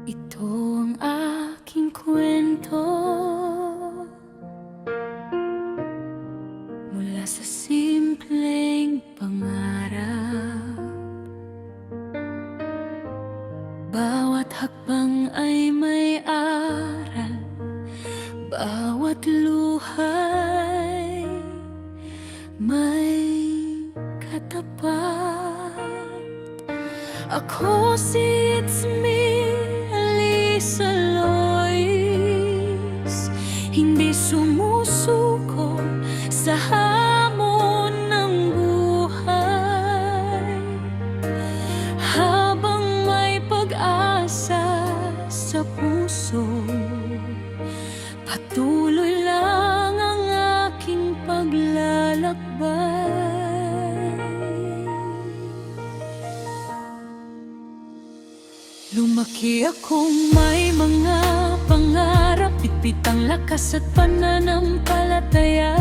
Ito ang aking kwento mula sa simpleng pangarap. Bawat hakbang ay may aral, bawat luhay may katapat. Ako si Elisa Lois, hindi sumusuko sa hamon ng buhay. Habang may pag-asa sa puso, patuloy lang ang aking paglalakbay. Lumaki akong may mga pangarap, bitbit ang lakas at pananampalataya.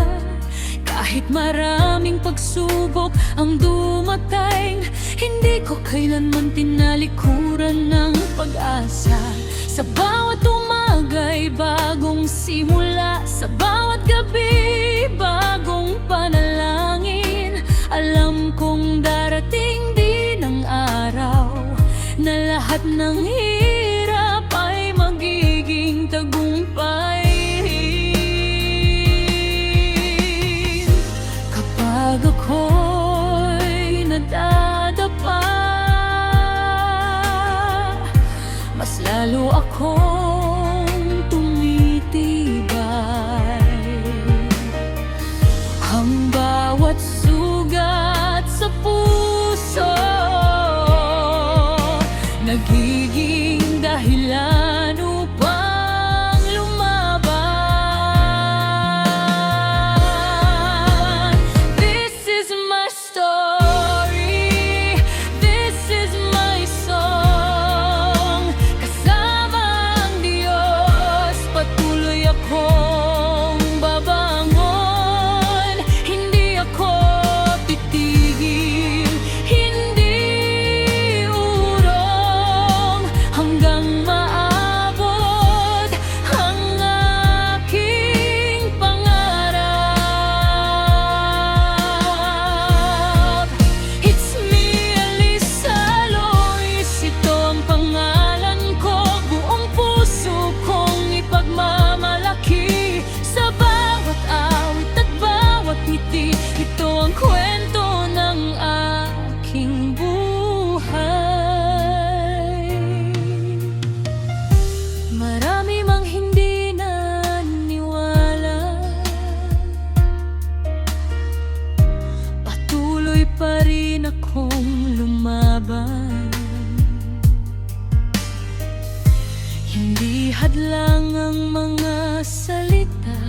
Kahit maraming pagsubok ang dumating, hindi ko kailanman tinalikuran ng pag-asa. Sa bawat umaga'y bagong simula, sa bawat gabi bagong panalangin. Alam kong darating din ang araw na lahat ng hirap ay magiging tagumpay. Kapag ako'y nadadapa, mas lalo akong tumitibay. Ang bawat sugat sa puso nagiging dahilan upang lumaban. This is my story, this is my song. Kasama ang Diyos, patuloy akong babangon. Hindi ako titigil, hanggang maabot ang aking pangarap. It's me, Elisa Lois, ito ang pangalan ko. Buong puso kong ipagmamalaki. Sa bawat awit at bawat ngiti, ito ang kwento ng aking buhay. Marami mang hindi naniwala, patuloy pa rin akong lumaban. Hindi hadlang ang mga salita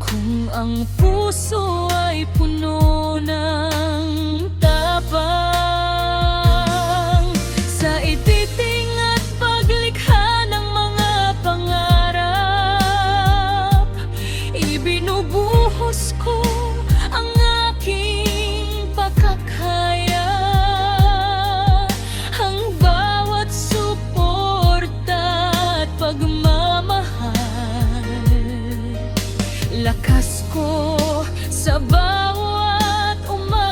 kung ang puso ay puno ng tapang. Sa editing at paglikha ng mga pangarap, ibinubuhos ko ang aking pakakaya. Ang bawat suporta at pagmamahal, lakas ko sa bawat umaga.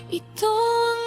Ito ang